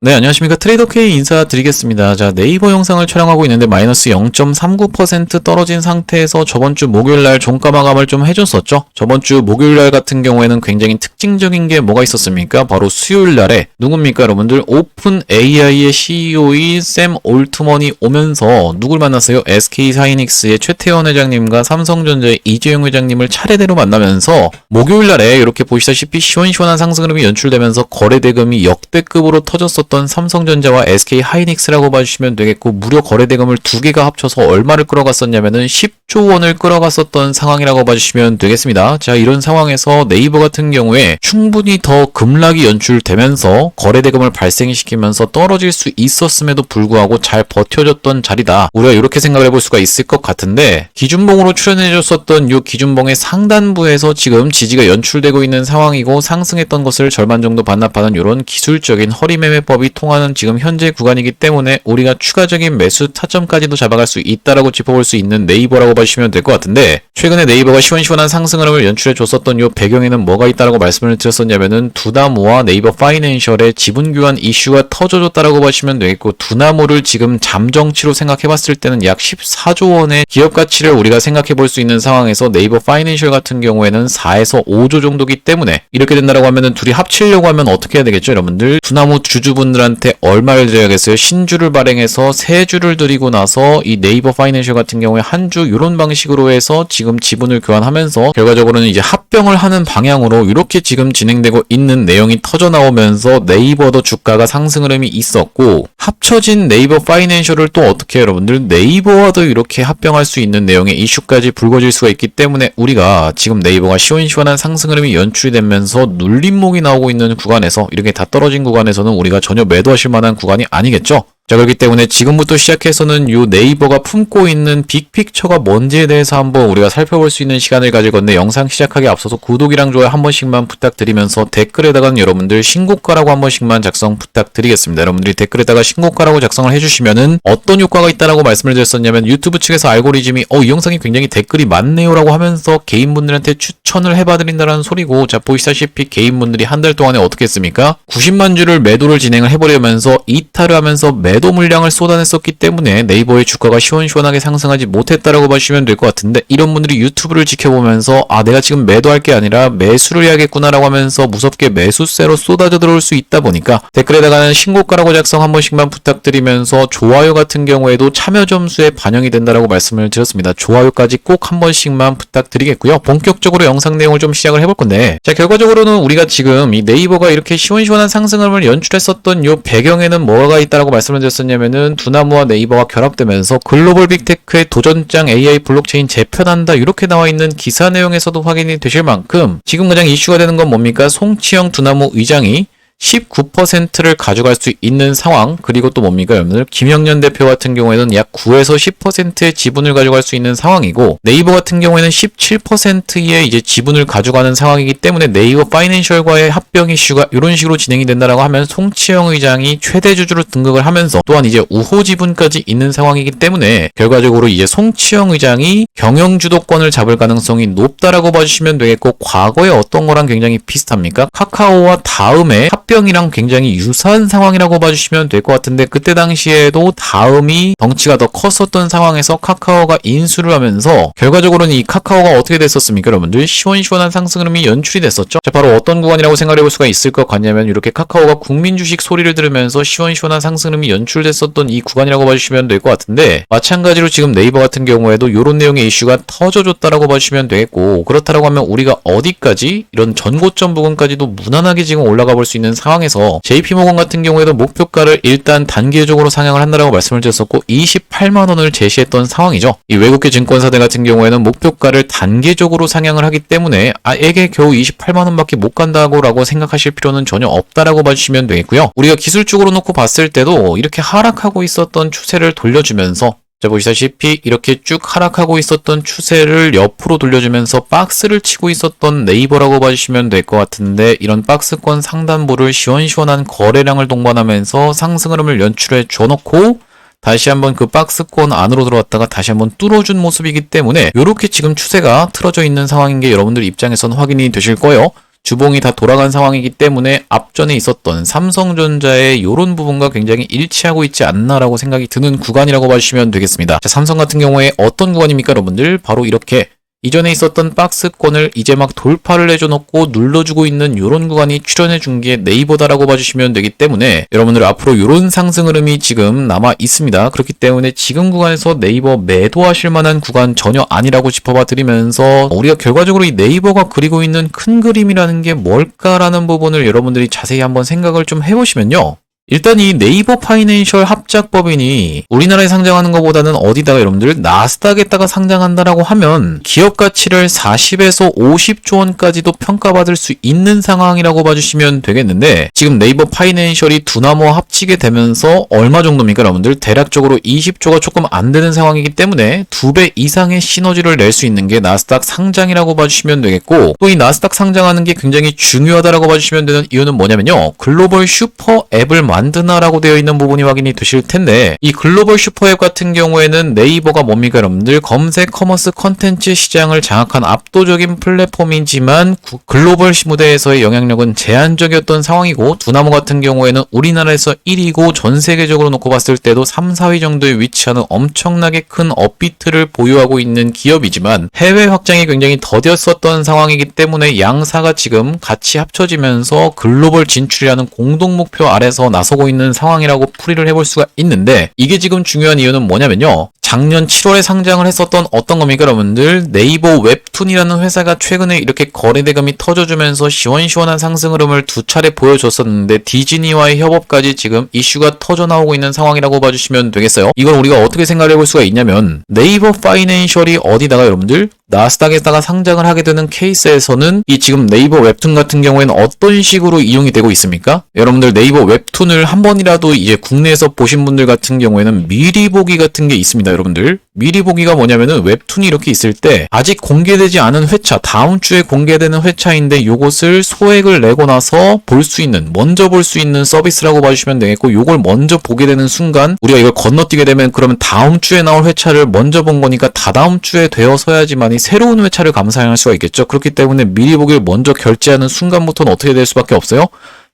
네, 안녕하십니까. 트레이더 K 인사드리겠습니다. 자, 네이버 영상을 촬영하고 있는데 마이너스 0.39% 떨어진 상태에서 저번주 목요일날 종가 마감을 좀 해줬었죠. 저번주 목요일날 같은 경우에는 굉장히 특징적인 게 뭐가 있었습니까? 바로 수요일날에 누굽니까 여러분들? 오픈 AI의 CEO인 샘 올트먼이 오면서 누굴 만났어요? SK하이닉스의 최태원 회장님과 삼성전자의 이재용 회장님을 차례대로 만나면서 목요일날에 이렇게 보시다시피 시원시원한 상승 흐름이 연출되면서 거래대금이 역대급으로 터졌었던 삼성전자와 SK하이닉스라고 봐주시면 되겠고, 무려 거래대금을 두 개가 합쳐서 얼마를 끌어갔었냐면은 10조 원을 끌어갔었던 상황이라고 봐주시면 되겠습니다. 자, 이런 상황에서 네이버 같은 경우에 충분히 더 급락이 연출되면서 거래대금을 발생시키면서 떨어질 수 있었음에도 불구하고 잘 버텨줬던 자리다. 우리가 이렇게 생각을 해볼 수가 있을 것 같은데, 기준봉으로 출연해줬었던 이 기준봉의 상단부에서 지금 지지가 연출되고 있는 상황이고, 상승했던 것을 절반 정도 반납하는 이런 기술적인 허리매매법이 통하는 지금 현재 구간이기 때문에 우리가 추가적인 매수 타점까지도 잡아갈 수 있다라고 짚어볼 수 있는 네이버라고 봐주시면 될 것 같은데, 최근에 네이버가 시원시원한 상승 흐름을 연출해 줬었던 이 배경에는 뭐가 있다라고 말씀을 드렸었냐면은 두나무와 네이버 파이낸셜의 지분 교환 이슈가 터져줬다라고 보시면 되겠고, 두나무를 지금 잠정치로 생각해 봤을 때는 약 14조 원의 기업 가치를 우리가 생각해 볼 수 있는 상황에서 네이버 파이낸셜 같은 경우에는 4에서 5조 정도기 때문에, 이렇게 된다라고 하면은 둘이 합치려고 하면 어떻게 해야 되겠죠 여러분들? 두나무 주주분들한테 얼마를 드려야겠어요? 신주를 발행해서 세 주를 드리고 나서 이 네이버 파이낸셜 같은 경우에 한 주 이런 방식으로 해서 지금 지분을 교환하면서 결과적으로는 이제 합병을 하는 방향으로 이렇게 지금 진행되고 있는 내용이 터져 나오면서 네이버도 주가가 상승 흐름이 있었고, 합쳐진 네이버 파이낸셜을 또 어떻게 해요 여러분들? 네이버와도 이렇게 합병할 수 있는 내용의 이슈까지 불거질 수가 있기 때문에 우리가 지금 네이버가 시원시원한 상승 흐름이 연출이 되면서 눌림목이 나오고 있는 구간에서, 이렇게 다 떨어진 구간에서는 우리가 전혀 매도하실 만한 구간이 아니겠죠? 자, 그렇기 때문에 지금부터 시작해서는 요 네이버가 품고 있는 빅픽처가 뭔지에 대해서 한번 우리가 살펴볼 수 있는 시간을 가질 건데, 영상 시작하기 앞서서 구독이랑 좋아요 한 번씩만 부탁드리면서 댓글에다가는 여러분들 신고가라고 한 번씩만 작성 부탁드리겠습니다. 여러분들이 댓글에다가 신고가라고 작성을 해주시면은 어떤 효과가 있다라고 말씀을 드렸었냐면, 유튜브 측에서 알고리즘이 이 영상이 굉장히 댓글이 많네요 라고 하면서 개인분들한테 추천을 해봐드린다는 소리고, 자, 보시다시피 개인분들이 한 달 동안에 어떻게 했습니까? 90만 주를 매도를 진행을 해버리면서 이탈을 하면서 매도 물량을 쏟아냈었기 때문에 네이버의 주가가 시원시원하게 상승하지 못했다라고 보시면 될 것 같은데, 이런 분들이 유튜브를 지켜보면서 내가 지금 매도할 게 아니라 매수를 해야겠구나라고 하면서 무섭게 매수세로 쏟아져 들어올 수 있다 보니까 댓글에다가는 신고가라고 작성 한 번씩만 부탁드리면서, 좋아요 같은 경우에도 참여 점수에 반영이 된다라고 말씀을 드렸습니다. 좋아요까지 꼭 한 번씩만 부탁드리겠고요. 본격적으로 영상 내용을 좀 시작을 해볼 건데, 자, 결과적으로는 우리가 지금 이 네이버가 이렇게 시원시원한 상승을 연출했었던 이 배경에는 뭐가 있다라고 말씀을 드렸었냐면은, 두나무와 네이버가 결합되면서 글로벌 빅테크의 도전장 AI 블록체인 재편한다, 이렇게 나와 있는 기사 내용에서도 확인이 되실 만큼 지금 가장 이슈가 되는 건 뭡니까? 송치영 두나무 의장이 19%를 가져갈 수 있는 상황, 그리고 또 뭡니까 여러분들? 김영년 대표 같은 경우에는 약 9에서 10%의 지분을 가져갈 수 있는 상황이고, 네이버 같은 경우에는 17%의 이제 지분을 가져가는 상황이기 때문에 네이버 파이낸셜과의 합병 이슈가 이런 식으로 진행이 된다라고 하면 송치영 의장이 최대 주주로 등극을 하면서 또한 이제 우호 지분까지 있는 상황이기 때문에, 결과적으로 이제 송치영 의장이 경영 주도권을 잡을 가능성이 높다라고 봐주시면 되겠고, 과거에 어떤 거랑 굉장히 비슷합니까? 카카오와 다음에 합병이랑 굉장히 유사한 상황이라고 봐주시면 될 것 같은데, 그때 당시에도 다음이 덩치가 더 컸었던 상황에서 카카오가 인수를 하면서 결과적으로는 이 카카오가 어떻게 됐었습니까 여러분들? 시원시원한 상승 흐름이 연출이 됐었죠. 자, 바로 어떤 구간이라고 생각해 볼 수가 있을 것 같냐면, 이렇게 카카오가 국민 주식 소리를 들으면서 시원시원한 상승 흐름이 연출됐었던 이 구간이라고 봐주시면 될 것 같은데, 마찬가지로 지금 네이버 같은 경우에도 이런 내용의 이슈가 터져줬다라고 봐주시면 되겠고, 그렇다라고 하면 우리가 어디까지 이런 전고점 부근까지도 무난하게 지금 올라가 볼 수 있는 상황에서 JP모건 같은 경우에도 목표가를 일단 단계적으로 상향을 한다라고 말씀을 드렸었고 28만 원을 제시했던 상황이죠. 이 외국계 증권사들 같은 경우에는 목표가를 단계적으로 상향을 하기 때문에 에게 겨우 28만 원밖에 못 간다고라고 생각하실 필요는 전혀 없다라고 봐주시면 되겠고요. 우리가 기술적으로 놓고 봤을 때도 이렇게 하락하고 있었던 추세를 돌려주면서, 자, 보시다시피 이렇게 쭉 하락하고 있었던 추세를 옆으로 돌려주면서 박스를 치고 있었던 네이버라고 봐주시면 될 것 같은데, 이런 박스권 상단부를 시원시원한 거래량을 동반하면서 상승 흐름을 연출해 줘놓고 다시 한번 그 박스권 안으로 들어왔다가 다시 한번 뚫어준 모습이기 때문에 이렇게 지금 추세가 틀어져 있는 상황인 게 여러분들 입장에서는 확인이 되실 거예요. 주봉이 다 돌아간 상황이기 때문에 앞전에 있었던 삼성전자의 이런 부분과 굉장히 일치하고 있지 않나라고 생각이 드는 구간이라고 봐주시면 되겠습니다. 자, 삼성 같은 경우에 어떤 구간입니까, 여러분들? 바로 이렇게 이전에 있었던 박스권을 이제 막 돌파를 해줘놓고 눌러주고 있는 이런 구간이 출현해준 게 네이버다라고 봐주시면 되기 때문에 여러분들 앞으로 이런 상승 흐름이 지금 남아 있습니다. 그렇기 때문에 지금 구간에서 네이버 매도하실 만한 구간 전혀 아니라고 짚어봐 드리면서 우리가 결과적으로 이 네이버가 그리고 있는 큰 그림이라는 게 뭘까라는 부분을 여러분들이 자세히 한번 생각을 좀 해보시면요. 일단 이 네이버 파이낸셜 합작법인이 우리나라에 상장하는 것보다는 어디다가 여러분들 나스닥에다가 상장한다라고 하면 기업 가치를 40에서 50조 원까지도 평가받을 수 있는 상황이라고 봐주시면 되겠는데 지금 네이버 파이낸셜이 두나무 합치게 되면서 얼마 정도입니까, 여러분들? 대략적으로 20조가 조금 안 되는 상황이기 때문에 2배 이상의 시너지를 낼 수 있는 게 나스닥 상장이라고 봐주시면 되겠고 또 이 나스닥 상장하는 게 굉장히 중요하다라고 봐주시면 되는 이유는 뭐냐면요. 글로벌 슈퍼 앱을 만드나라고 되어 있는 부분이 확인이 되실 텐데 이 글로벌 슈퍼앱 같은 경우에는 네이버가 뭡니까, 여러분들? 검색 커머스 컨텐츠 시장을 장악한 압도적인 플랫폼이지만 글로벌 무대에서의 영향력은 제한적이었던 상황이고 두나무 같은 경우에는 우리나라에서 1위고 전 세계적으로 놓고 봤을 때도 3, 4위 정도에 위치하는 엄청나게 큰 업비트를 보유하고 있는 기업이지만 해외 확장이 굉장히 더뎠었던 상황이기 때문에 양사가 지금 같이 합쳐지면서 글로벌 진출이라는 공동 목표 아래서 나서고 있는 상황이라고 풀이를 해볼 수가 있는데 이게 지금 중요한 이유는 뭐냐면요. 작년 7월에 상장을 했었던 어떤 겁니까, 여러분들? 네이버 웹툰이라는 회사가 최근에 이렇게 거래대금이 터져주면서 시원시원한 상승 흐름을 두 차례 보여줬었는데 디즈니와의 협업까지 지금 이슈가 터져나오고 있는 상황이라고 봐주시면 되겠어요. 이걸 우리가 어떻게 생각해 볼 수가 있냐면 네이버 파이낸셜이 어디다가 여러분들? 나스닥에다가 상장을 하게 되는 케이스에서는 이 지금 네이버 웹툰 같은 경우에는 어떤 식으로 이용이 되고 있습니까? 여러분들 네이버 웹툰을 한 번이라도 이제 국내에서 보신 분들 같은 경우에는 미리 보기 같은 게 있습니다, 여러분들. 미리 보기가 뭐냐면은 웹툰이 이렇게 있을 때 아직 공개되지 않은 회차, 다음 주에 공개되는 회차인데 요것을 소액을 내고 나서 볼 수 있는, 먼저 볼 수 있는 서비스라고 봐주시면 되겠고 요걸 먼저 보게 되는 순간 우리가 이걸 건너뛰게 되면 그러면 다음 주에 나올 회차를 먼저 본 거니까 다다음 주에 되어서야지만이 새로운 회차를 감상할 수가 있겠죠. 그렇기 때문에 미리 보기를 먼저 결제하는 순간부터는 어떻게 될 수밖에 없어요?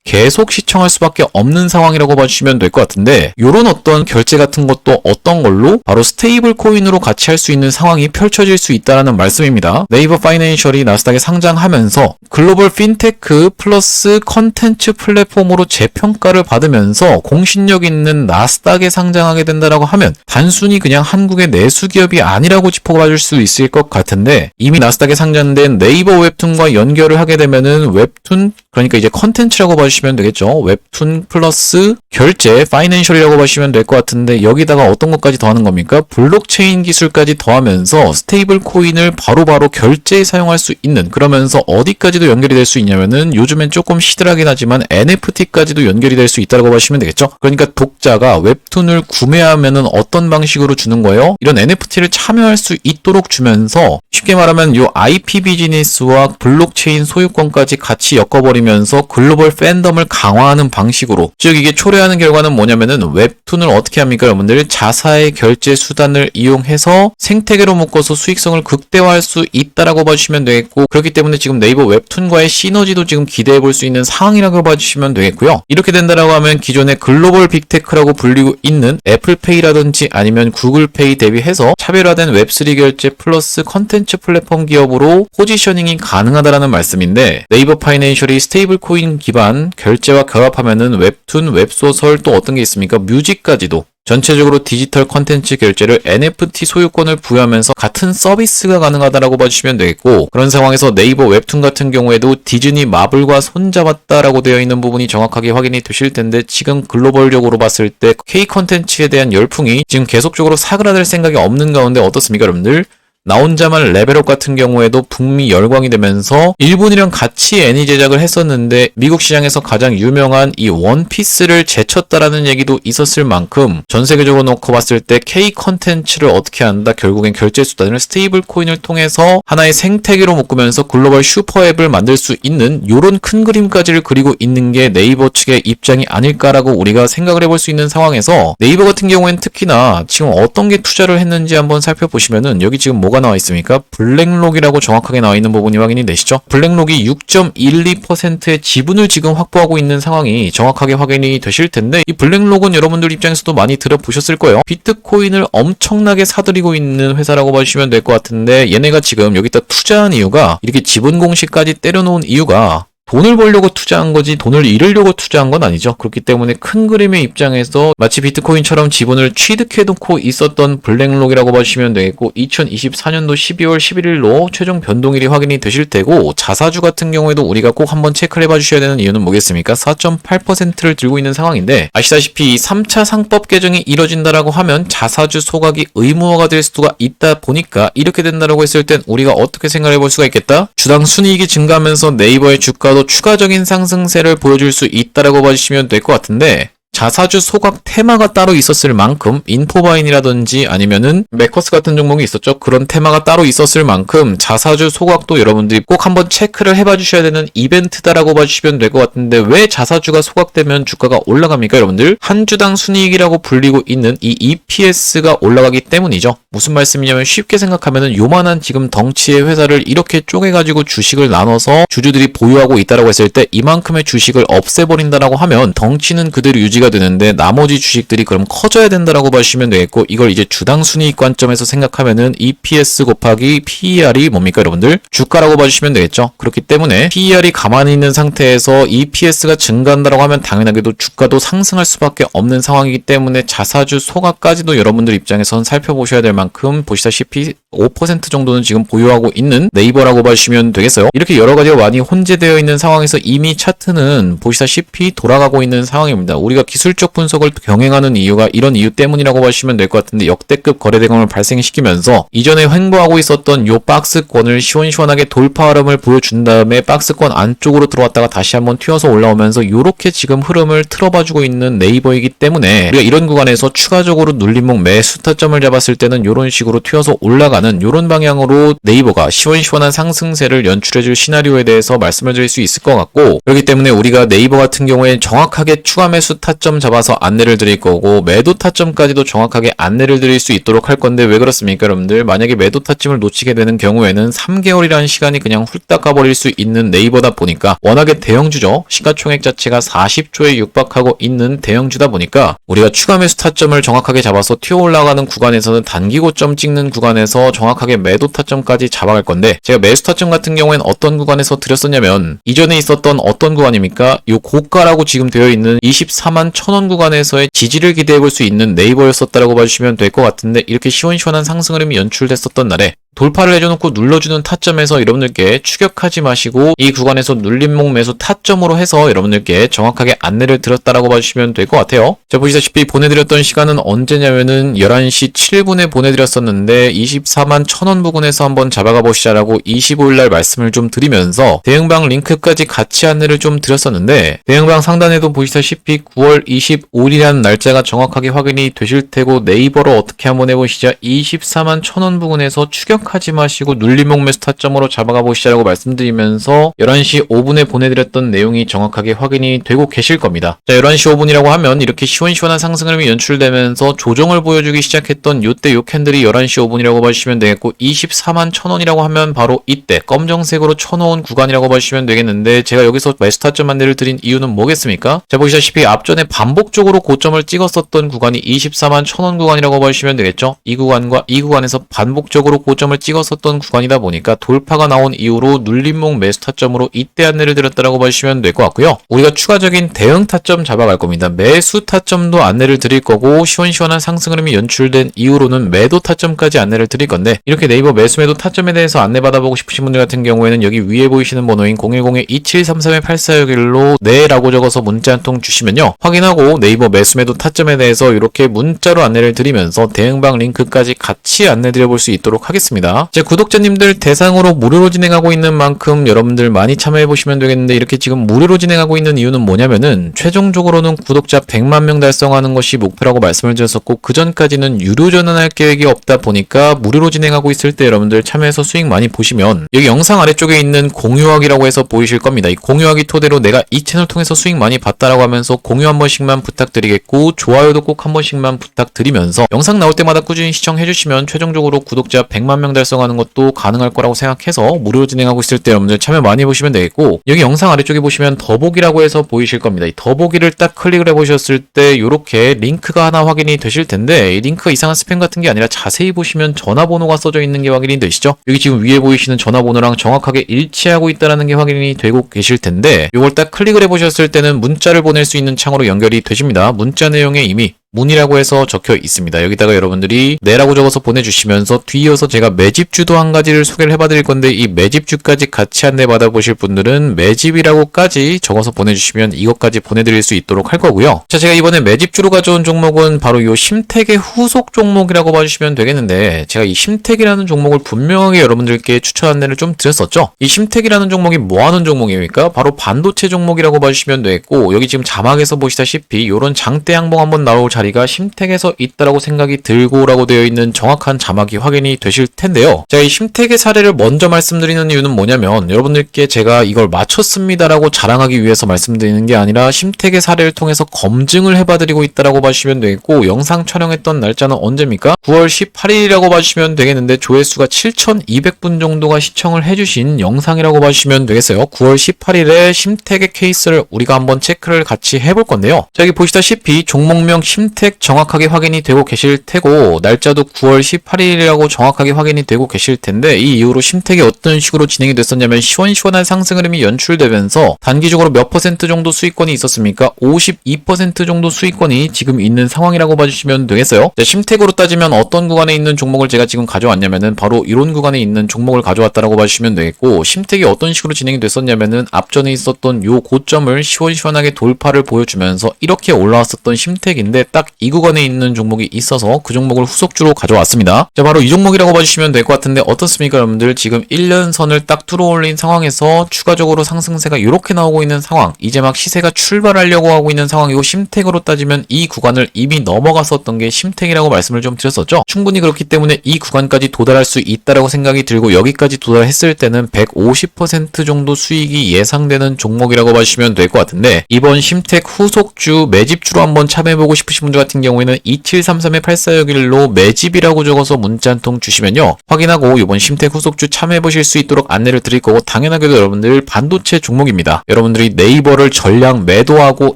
계속 시청할 수밖에 없는 상황이라고 봐주시면 될 것 같은데 요런 어떤 결제 같은 것도 어떤 걸로? 바로 스테이블 코인으로 같이 할 수 있는 상황이 펼쳐질 수 있다는 말씀입니다. 네이버 파이낸셜이 나스닥에 상장하면서 글로벌 핀테크 플러스 컨텐츠 플랫폼으로 재평가를 받으면서 공신력 있는 나스닥에 상장하게 된다라고 하면 단순히 그냥 한국의 내수 기업이 아니라고 짚어봐줄 수 있을 것 같은데 이미 나스닥에 상장된 네이버 웹툰과 연결을 하게 되면은 웹툰 그러니까 이제 컨텐츠라고 봐주시면 되겠죠. 웹툰 플러스 결제, 파이낸셜이라고 봐주시면 될 것 같은데 여기다가 어떤 것까지 더하는 겁니까? 블록체인 기술까지 더하면서 스테이블 코인을 바로바로 결제에 사용할 수 있는 그러면서 어디까지도 연결이 될 수 있냐면은 요즘엔 조금 시들하긴 하지만 NFT까지도 연결이 될 수 있다고 봐주시면 되겠죠. 그러니까 독자가 웹툰을 구매하면은 어떤 방식으로 주는 거예요? 이런 NFT를 참여할 수 있도록 주면서 쉽게 말하면 요 IP 비즈니스와 블록체인 소유권까지 같이 엮어버리면서 글로벌 팬덤을 강화하는 방식으로 즉 이게 초래하는 결과는 뭐냐면은 웹툰을 어떻게 합니까, 여러분들? 자사의 결제 수단을 이용해서 생태계로 묶어서 수익성을 극대화할 수 있다라고 봐주시면 되겠고 그렇기 때문에 지금 네이버 웹툰과의 시너지도 지금 기대해 볼 수 있는 상황이라고 봐주시면 되겠고요. 이렇게 된다라고 하면 기존의 글로벌 빅테크라고 불리고 있는 애플페이라든지 아니면 구글페이 대비해서 차별화된 웹3 결제 플러스 컨텐츠 플랫폼 기업으로 포지셔닝이 가능하다라는 말씀인데 네이버 파이낸셜이 스테이블 코인 기반 결제와 결합하면은 웹툰, 웹소설 또 어떤 게 있습니까? 뮤직까지도 전체적으로 디지털 컨텐츠 결제를 NFT 소유권을 부여하면서 같은 서비스가 가능하다라고 봐주시면 되겠고 그런 상황에서 네이버 웹툰 같은 경우에도 디즈니 마블과 손잡았다라고 되어 있는 부분이 정확하게 확인이 되실 텐데 지금 글로벌적으로 봤을 때 K 컨텐츠에 대한 열풍이 지금 계속적으로 사그라들 생각이 없는 가운데 어떻습니까, 여러분들? 나 혼자만 레벨업 같은 경우에도 북미 열광이 되면서 일본이랑 같이 애니 제작을 했었는데 미국 시장에서 가장 유명한 이 원피스를 제쳤다라는 얘기도 있었을 만큼 전 세계적으로 놓고 봤을 때 K 컨텐츠를 어떻게 한다? 결국엔 결제 수단을 스테이블 코인을 통해서 하나의 생태계로 묶으면서 글로벌 슈퍼앱을 만들 수 있는 요런 큰 그림까지를 그리고 있는 게 네이버 측의 입장이 아닐까라고 우리가 생각을 해볼 수 있는 상황에서 네이버 같은 경우엔 특히나 지금 어떤 게 투자를 했는지 한번 살펴보시면은 여기 지금 뭐가 뭐가 나와 있습니까? 블랙록이라고 정확하게 나와 있는 부분이 확인이 되시죠? 블랙록이 6.12%의 지분을 지금 확보하고 있는 상황이 정확하게 확인이 되실 텐데, 이 블랙록은 여러분들 입장에서도 많이 들어보셨을 거예요. 비트코인을 엄청나게 사들이고 있는 회사라고 보시면 될 것 같은데, 얘네가 지금 여기다 투자한 이유가, 이렇게 지분 공시까지 때려놓은 이유가 돈을 벌려고 투자한 거지 돈을 잃으려고 투자한 건 아니죠. 그렇기 때문에 큰 그림의 입장에서 마치 비트코인처럼 지분을 취득해놓고 있었던 블랙록이라고 보시면 되겠고, 2024년도 12월 11일로 최종 변동일이 확인이 되실 테고, 자사주 같은 경우에도 우리가 꼭 한번 체크를 해봐 주셔야 되는 이유는 뭐겠습니까? 4.8%를 들고 있는 상황인데, 아시다시피 이 3차 상법 개정이 이뤄진다라고 하면 자사주 소각이 의무화가 될 수가 있다 보니까, 이렇게 된다라고 했을 땐 우리가 어떻게 생각해 볼 수가 있겠다? 주당 순이익이 증가하면서 네이버의 주가도 추가적인 상승세를 보여줄 수 있다라고 봐주시면 될 것 같은데, 자사주 소각 테마가 따로 있었을 만큼, 인포바인이라든지 아니면은 메커스 같은 종목이 있었죠. 그런 테마가 따로 있었을 만큼 자사주 소각도 여러분들이 꼭 한번 체크를 해봐 주셔야 되는 이벤트다라고 봐주시면 될 것 같은데, 왜 자사주가 소각되면 주가가 올라갑니까 여러분들? 한 주당 순이익이라고 불리고 있는 이 EPS가 올라가기 때문이죠. 무슨 말씀이냐면, 쉽게 생각하면은 요만한 지금 덩치의 회사를 이렇게 쪼개가지고 주식을 나눠서 주주들이 보유하고 있다라고 했을 때, 이만큼의 주식을 없애버린다라고 하면 덩치는 그대로 유지가 되는데 나머지 주식들이 그럼 커져야 된다라고 보시면 되겠고, 이걸 이제 주당 순이익 관점에서 생각하면은 EPS 곱하기 PER이 뭡니까 여러분들? 주가라고 봐주시면 되겠죠. 그렇기 때문에 PER이 가만히 있는 상태에서 EPS가 증가한다라고 하면 당연하게도 주가도 상승할 수밖에 없는 상황이기 때문에, 자사주 소각까지도 여러분들 입장에선 살펴보셔야 될 만큼, 보시다시피 5% 정도는 지금 보유하고 있는 네이버라고 봐주시면 되겠어요. 이렇게 여러 가지가 많이 혼재되어 있는 상황에서 이미 차트는 보시다시피 돌아가고 있는 상황입니다. 우리가 기술적 분석을 병행하는 이유가 이런 이유 때문이라고 보시면 될 것 같은데, 역대급 거래대금을 발생시키면서 이전에 횡보하고 있었던 요 박스권을 시원시원하게 돌파 흐름을 보여준 다음에 박스권 안쪽으로 들어왔다가 다시 한번 튀어서 올라오면서 요렇게 지금 흐름을 틀어봐주고 있는 네이버이기 때문에, 우리가 이런 구간에서 추가적으로 눌림목 매수 타점을 잡았을 때는 요런 식으로 튀어서 올라가는 요런 방향으로 네이버가 시원시원한 상승세를 연출해줄 시나리오에 대해서 말씀을 드릴 수 있을 것 같고, 그렇기 때문에 우리가 네이버 같은 경우에 정확하게 추가 매수 타점 잡아서 안내를 드릴 거고, 매도 타점까지도 정확하게 안내를 드릴 수 있도록 할 건데, 왜 그렇습니까 여러분들? 만약에 매도 타점을 놓치게 되는 경우에는 3개월이라는 시간이 그냥 훌딱 가버릴 수 있는 네이버다 보니까, 워낙에 대형주죠. 시가총액 자체가 40조에 육박하고 있는 대형주다 보니까, 우리가 추가 매수 타점을 정확하게 잡아서 튀어 올라가는 구간에서는 단기 고점 찍는 구간에서 정확하게 매도 타점까지 잡아갈 건데, 제가 매수 타점 같은 경우에는 어떤 구간에서 드렸었냐면, 이전에 있었던 어떤 구간입니까? 요 고가라고 지금 되어 있는 24만 1,000원 구간에서의 지지를 기대해 볼 수 있는 네이버였었다라고 봐주시면 될 것 같은데, 이렇게 시원시원한 상승 흐름이 연출됐었던 날에 돌파를 해줘놓고 눌러주는 타점에서 여러분들께 추격하지 마시고, 이 구간에서 눌림목 매수 타점으로 해서 여러분들께 정확하게 안내를 드렸다라고 봐주시면 될 것 같아요. 자, 보시다시피 보내드렸던 시간은 언제냐면은 11시 7분에 보내드렸었는데, 24만 1,000원 부근에서 한번 잡아가 보시자라고 25일날 말씀을 좀 드리면서 대응방 링크까지 같이 안내를 좀 드렸었는데, 대응방 상단에도 보시다시피 9월 25일이라는 날짜가 정확하게 확인이 되실 테고, 네이버로 어떻게 한번 해보시자. 24만 1,000원 부근에서 추격하지 마시고 눌림목 매수 타점으로 잡아가 보시자라고 말씀드리면서 11시 5분에 보내드렸던 내용이 정확하게 확인이 되고 계실 겁니다. 자, 11시 5분이라고 하면 이렇게 시원시원한 상승 흐름이 연출되면서 조정을 보여주기 시작했던 요때 요 캔들이 11시 5분이라고 봐주시면 되겠고, 24만 1,000원이라고 하면 바로 이때 검정색으로 쳐놓은 구간이라고 봐주시면 되겠는데, 제가 여기서 매수 타점 안내를 드린 이유는 뭐겠습니까? 자, 보시다시피 앞전에 반복적으로 고점을 찍었었던 구간이 24만 1,000원 구간이라고 봐주시면 되겠죠. 이 구간과 이 구간에서 반복적으로 고점을 찍었었던 구간이다 보니까, 돌파가 나온 이후로 눌림목 매수 타점으로 이때 안내를 드렸다라고 봐주시면 될 것 같고요. 우리가 추가적인 대응 타점 잡아갈 겁니다. 매수 타점도 안내를 드릴 거고, 시원시원한 상승 흐름이 연출된 이후로는 매도 타점까지 안내를 드릴 건데, 이렇게 네이버 매수 매도 타점에 대해서 안내받아보고 싶으신 분들 같은 경우에는 여기 위에 보이시는 번호인 010-2733-8461로 네 라고 적어서 문자 한 통 주시면요, 확인하고 네이버 매수 매도 타점에 대해서 이렇게 문자로 안내를 드리면서 대응방 링크까지 같이 안내 드려볼 수 있도록 하겠습니다. 제 구독자님들 대상으로 무료로 진행하고 있는 만큼 여러분들 많이 참여해 보시면 되겠는데, 이렇게 지금 무료로 진행하고 있는 이유는 뭐냐면은, 최종적으로는 구독자 100만 명 달성하는 것이 목표라고 말씀을 드렸었고, 그 전까지는 유료 전환할 계획이 없다 보니까 무료로 진행하고 있을 때 여러분들 참여해서 수익 많이 보시면, 여기 영상 아래쪽에 있는 공유하기라고 해서 보이실 겁니다. 이 공유하기 토대로 내가 이 채널 통해서 수익 많이 봤다라고 하면서 공유 한 번씩만 부탁드리겠고, 좋아요도 꼭 한 번씩만 부탁드리면서 영상 나올 때마다 꾸준히 시청해 주시면 최종적으로 구독자 100만 명 명 달성하는 것도 가능할 거라고 생각해서 무료 진행하고 있을 때 여러분들 참여 많이 해보시면 되겠고, 여기 영상 아래쪽에 보시면 더보기라고 해서 보이실 겁니다. 이 더보기를 딱 클릭을 해보셨을 때 이렇게 링크가 하나 확인이 되실 텐데, 이 링크가 이상한 스팸 같은 게 아니라 자세히 보시면 전화번호가 써져 있는 게 확인이 되시죠? 여기 지금 위에 보이시는 전화번호랑 정확하게 일치하고 있다는 게 확인이 되고 계실 텐데, 이걸 딱 클릭을 해보셨을 때는 문자를 보낼 수 있는 창으로 연결이 되십니다. 문자 내용에 이미 문의라고 해서 적혀 있습니다. 여기다가 여러분들이 네라고 적어서 보내주시면서 뒤이어서 제가 매집주도 한 가지를 소개를 해봐드릴 건데, 이 매집주까지 같이 안내 받아보실 분들은 매집이라고까지 적어서 보내주시면 이것까지 보내드릴 수 있도록 할 거고요. 자, 제가 이번에 매집주로 가져온 종목은 바로 이 심택의 후속 종목이라고 봐주시면 되겠는데, 제가 이 심택이라는 종목을 분명하게 여러분들께 추천 안내를 좀 드렸었죠. 이 심택이라는 종목이 뭐하는 종목입니까? 바로 반도체 종목이라고 봐주시면 되겠고, 여기 지금 자막에서 보시다시피 이런 장대 항봉 한번 나올 자리가 심택에서 있다라고 생각이 들고라고 되어 있는 정확한 자막이 확인이 되실 텐데요. 제가 이 심택의 사례를 먼저 말씀드리는 이유는 뭐냐면, 여러분들께 제가 이걸 맞췄습니다라고 자랑하기 위해서 말씀드리는 게 아니라 심택의 사례를 통해서 검증을 해봐드리고 있다라고 봐주시면 되겠고, 영상 촬영했던 날짜는 언제입니까? 9월 18일이라고 봐주시면 되겠는데, 조회수가 7,200분 정도가 시청을 해주신 영상이라고 봐주시면 되겠어요. 9월 18일에 심택의 케이스를 우리가 한번 체크를 같이 해볼 건데요. 자, 여기 보시다시피 종목명 심택 정확하게 확인이 되고 계실 테고, 날짜도 9월 18일이라고 정확하게 확인이 되고 계실 텐데, 이 이후로 심택이 어떤 식으로 진행이 됐었냐면 시원시원한 상승 흐름이 연출되면서 단기적으로 몇 퍼센트 정도 수익권이 있었습니까? 52% 정도 수익권이 지금 있는 상황이라고 봐주시면 되겠어요. 자, 심택으로 따지면 어떤 구간에 있는 종목을 제가 지금 가져왔냐면은 바로 이런 구간에 있는 종목을 가져왔다라고 봐주시면 되겠고, 심택이 어떤 식으로 진행이 됐었냐면은 앞전에 있었던 요 고점을 시원시원하게 돌파를 보여주면서 이렇게 올라왔었던 심택인데, 딱 이 구간에 있는 종목이 있어서 그 종목을 후속주로 가져왔습니다. 자, 바로 이 종목이라고 봐주시면 될 것 같은데 어떻습니까 여러분들? 지금 1년선을 딱 뚫어올린 상황에서 추가적으로 상승세가 이렇게 나오고 있는 상황, 이제 막 시세가 출발하려고 하고 있는 상황이고, 심택으로 따지면 이 구간을 이미 넘어갔었던 게 심택이라고 말씀을 좀 드렸었죠. 충분히 그렇기 때문에 이 구간까지 도달할 수 있다라고 생각이 들고, 여기까지 도달했을 때는 150% 정도 수익이 예상되는 종목이라고 봐주시면 될 것 같은데, 이번 심택 후속주 매집주로 한번 참여해보고 싶으신 분들 같은 경우에는 2733-8461로 매집이라고 적어서 문자 한 통 주시면요, 확인하고 이번 심택 후속주 참여해보실 수 있도록 안내를 드릴 거고, 당연하게도 여러분들 반도체 종목입니다. 여러분들이 네이버를 전량 매도하고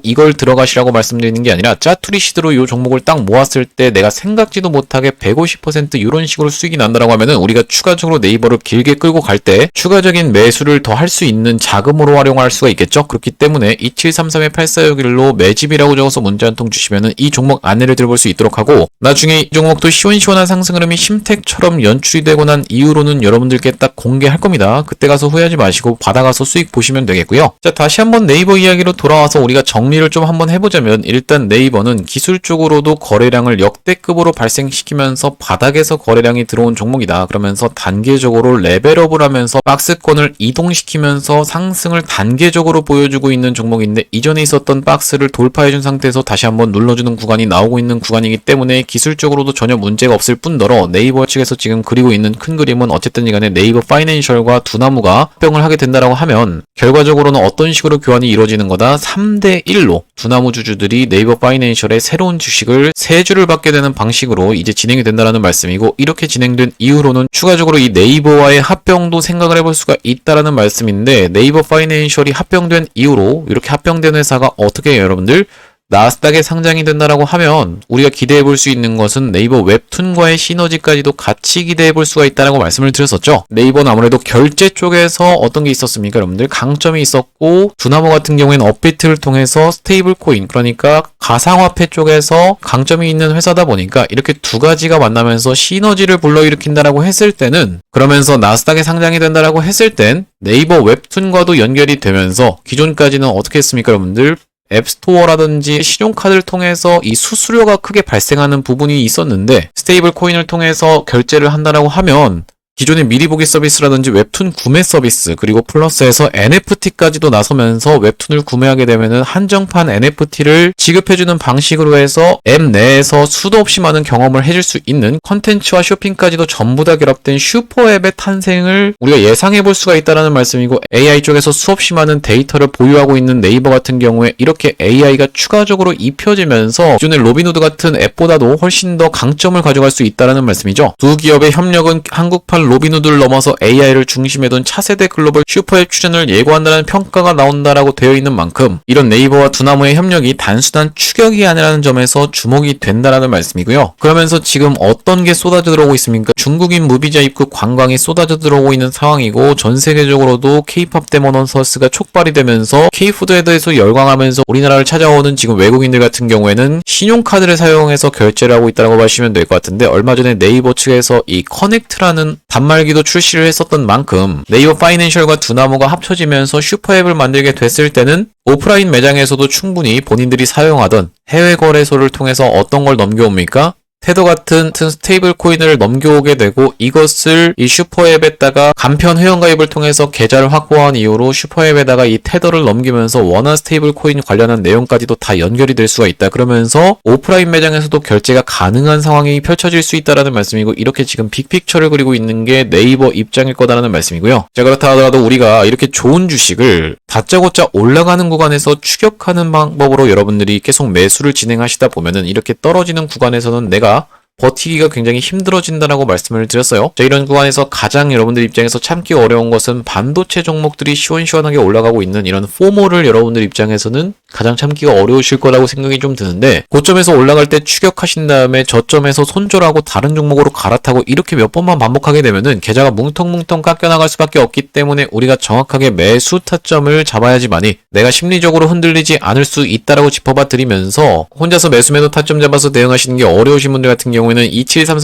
이걸 들어가시라고 말씀드리는 게 아니라, 짜투리 시드로 이 종목을 딱 모았을 때 내가 생각지도 못하게 150% 이런 식으로 수익이 난다라고 하면은 우리가 추가적으로 네이버를 길게 끌고 갈 때 추가적인 매수를 더 할 수 있는 자금으로 활용할 수가 있겠죠. 그렇기 때문에 2733-8461로 매집이라고 적어서 문자 한 통 주시면은 이 종목 안내를 들어볼 수 있도록 하고, 나중에 이 종목도 시원시원한 상승 흐름이 심택처럼 연출이 되고 난 이후로는 여러분들께 딱 공개할 겁니다. 그때 가서 후회하지 마시고 받아가서 수익 보시면 되겠고요. 자, 다시 한번 네이버 이야기로 돌아와서 우리가 정리를 좀 한번 해보자면, 일단 네이버는 기술적으로도 거래량을 역대급으로 발생시키면서 바닥에서 거래량이 들어온 종목이다. 그러면서 단계적으로 레벨업을 하면서 박스권을 이동시키면서 상승을 단계적으로 보여주고 있는 종목인데, 이전에 있었던 박스를 돌파해준 상태에서 다시 한번 눌러주는 구간이 나오고 있는 구간이기 때문에 기술적으로도 전혀 문제가 없을 뿐더러, 네이버 측에서 지금 그리고 있는 큰 그림은 어쨌든 간에 네이버 파이낸셜과 두나무가 합병을 하게 된다라고 하면 결과적으로는 어떤 식으로 교환이 이루어지는 거다? 3대1로 두나무 주주들이 네이버 파이낸셜의 새로운 주식을 3주를 받게 되는 방식으로 이제 진행이 된다라는 말씀이고, 이렇게 진행된 이후로는 추가적으로 이 네이버와의 합병도 생각을 해볼 수가 있다라는 말씀인데, 네이버 파이낸셜이 합병된 이후로 이렇게 합병된 회사가 어떻게 해요, 여러분들? 나스닥에 상장이 된다라고 하면 우리가 기대해 볼 수 있는 것은 네이버 웹툰과의 시너지까지도 같이 기대해 볼 수가 있다라고 말씀을 드렸었죠. 네이버는 아무래도 결제 쪽에서 어떤 게 있었습니까, 여러분들? 강점이 있었고, 두나무 같은 경우에는 업비트를 통해서 스테이블 코인, 그러니까 가상화폐 쪽에서 강점이 있는 회사다 보니까 이렇게 두 가지가 만나면서 시너지를 불러일으킨다라고 했을 때는, 그러면서 나스닥에 상장이 된다라고 했을 땐 네이버 웹툰과도 연결이 되면서 기존까지는 어떻게 했습니까, 여러분들? 앱스토어라든지 신용카드를 통해서 이 수수료가 크게 발생하는 부분이 있었는데, 스테이블 코인을 통해서 결제를 한다라고 하면 기존의 미리 보기 서비스라든지 웹툰 구매 서비스, 그리고 플러스해서 NFT까지도 나서면서 웹툰을 구매하게 되면은 한정판 NFT를 지급해주는 방식으로 해서 앱 내에서 수도 없이 많은 경험을 해줄 수 있는 컨텐츠와 쇼핑까지도 전부 다 결합된 슈퍼앱의 탄생을 우리가 예상해 볼 수가 있다는 말씀이고, AI 쪽에서 수없이 많은 데이터를 보유하고 있는 네이버 같은 경우에 이렇게 AI가 추가적으로 입혀지면서 기존의 로빈후드 같은 앱보다도 훨씬 더 강점을 가져갈 수 있다는 말씀이죠. 두 기업의 협력은 한국판 일단 로빈후드를 넘어서 AI를 중심에 둔 차세대 글로벌 슈퍼앱 출연을 예고한다는 평가가 나온다라고 되어 있는 만큼 이런 네이버와 두나무의 협력이 단순한 추격이 아니라는 점에서 주목이 된다라는 말씀이고요. 그러면서 지금 어떤 게 쏟아져 들어오고 있습니까? 중국인 무비자 입국 관광이 쏟아져 들어오고 있는 상황이고 전 세계적으로도 K-팝 데모넌서스가 촉발이 되면서 K-푸드에 대해서 열광하면서 우리나라를 찾아오는 지금 외국인들 같은 경우에는 신용카드를 사용해서 결제를 하고 있다고 보시면 될 것 같은데 얼마 전에 네이버 측에서 이 커넥트라는 단말기도 출시를 했었던 만큼 네이버 파이낸셜과 두나무가 합쳐지면서 슈퍼앱을 만들게 됐을 때는 오프라인 매장에서도 충분히 본인들이 사용하던 해외 거래소를 통해서 어떤 걸 넘겨옵니까? 테더 같은 스테이블 코인을 넘겨오게 되고 이것을 이 슈퍼앱에다가 간편 회원가입을 통해서 계좌를 확보한 이후로 슈퍼앱에다가 이 테더를 넘기면서 원화 스테이블 코인 관련한 내용까지도 다 연결이 될 수가 있다. 그러면서 오프라인 매장에서도 결제가 가능한 상황이 펼쳐질 수 있다라는 말씀이고 이렇게 지금 빅픽처를 그리고 있는 게 네이버 입장일 거다라는 말씀이고요. 자, 그렇다 하더라도 우리가 이렇게 좋은 주식을 다짜고짜 올라가는 구간에서 추격하는 방법으로 여러분들이 계속 매수를 진행하시다 보면은 이렇게 떨어지는 구간에서는 내가 버티기가 굉장히 힘들어진다라고 말씀을 드렸어요. 자, 이런 구간에서 가장 여러분들 입장에서 참기 어려운 것은 반도체 종목들이 시원시원하게 올라가고 있는 이런 포모를 여러분들 입장에서는 가장 참기가 어려우실 거라고 생각이 좀 드는데 고점에서 올라갈 때 추격하신 다음에 저점에서 손절하고 다른 종목으로 갈아타고 이렇게 몇 번만 반복하게 되면은 계좌가 뭉텅뭉텅 깎여나갈 수밖에 없기 때문에 우리가 정확하게 매수 타점을 잡아야지만이 내가 심리적으로 흔들리지 않을 수 있다라고 짚어봐 드리면서 혼자서 매수 매도 타점 잡아서 대응하시는 게 어려우신 분들 같은 경우에는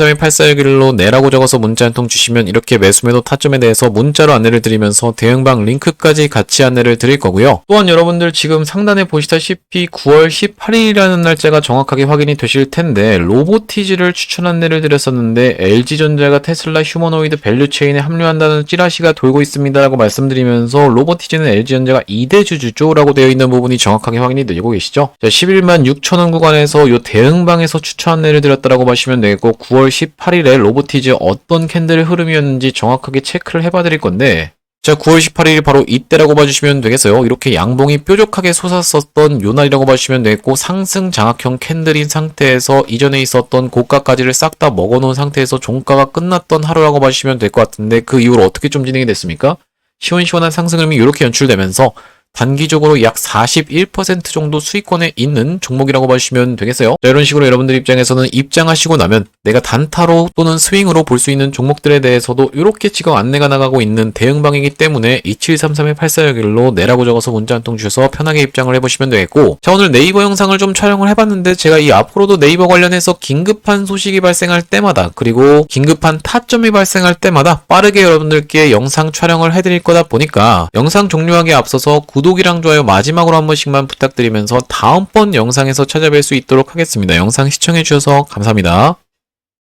2733-8461로 내라고 적어서 문자 한 통 주시면 이렇게 매수 매도 타점에 대해서 문자로 안내를 드리면서 대응방 링크까지 같이 안내를 드릴 거고요. 또한 여러분들 지금 상단에 보시다시피 9월 18일이라는 날짜가 정확하게 확인이 되실 텐데 로보티즈를 추천 안내를 드렸었는데 LG전자가 테슬라 휴머노이드 밸류체인에 합류한다는 찌라시가 돌고 있습니다라고 말씀드리면서 로보티즈는 LG전자가 2대 주주죠라고 되어 있는 부분이 정확하게 확인이 되고 계시죠. 자, 11만 6천원 구간에서 요 대응방에서 추천 안내를 드렸다라고 보시면 되겠고 9월 18일에 로보티즈 어떤 캔들의 흐름이었는지 정확하게 체크를 해봐 드릴 건데 자, 9월 18일이 바로 이때라고 봐주시면 되겠어요. 이렇게 양봉이 뾰족하게 솟았었던 요 날이라고 봐주시면 되겠고 상승 장악형 캔들인 상태에서 이전에 있었던 고가까지를 싹 다 먹어놓은 상태에서 종가가 끝났던 하루라고 봐주시면 될 것 같은데 그 이후로 어떻게 좀 진행이 됐습니까? 시원시원한 상승 흐름이 이렇게 연출되면서 단기적으로 약 41% 정도 수익권에 있는 종목이라고 보시면 되겠어요. 자, 이런 식으로 여러분들 입장에서는 입장하시고 나면 내가 단타로 또는 스윙으로 볼 수 있는 종목들에 대해서도 이렇게 지금 안내가 나가고 있는 대응방이기 때문에 2733-8461로 내라고 적어서 문자 한 통 주셔서 편하게 입장을 해보시면 되겠고 자, 오늘 네이버 영상을 좀 촬영을 해봤는데 제가 이 앞으로도 네이버 관련해서 긴급한 소식이 발생할 때마다 그리고 긴급한 타점이 발생할 때마다 빠르게 여러분들께 영상 촬영을 해드릴 거다 보니까 영상 종료하기에 앞서서 구독이랑 좋아요 마지막으로 한 번씩만 부탁드리면서 다음번 영상에서 찾아뵐 수 있도록 하겠습니다. 영상 시청해주셔서 감사합니다.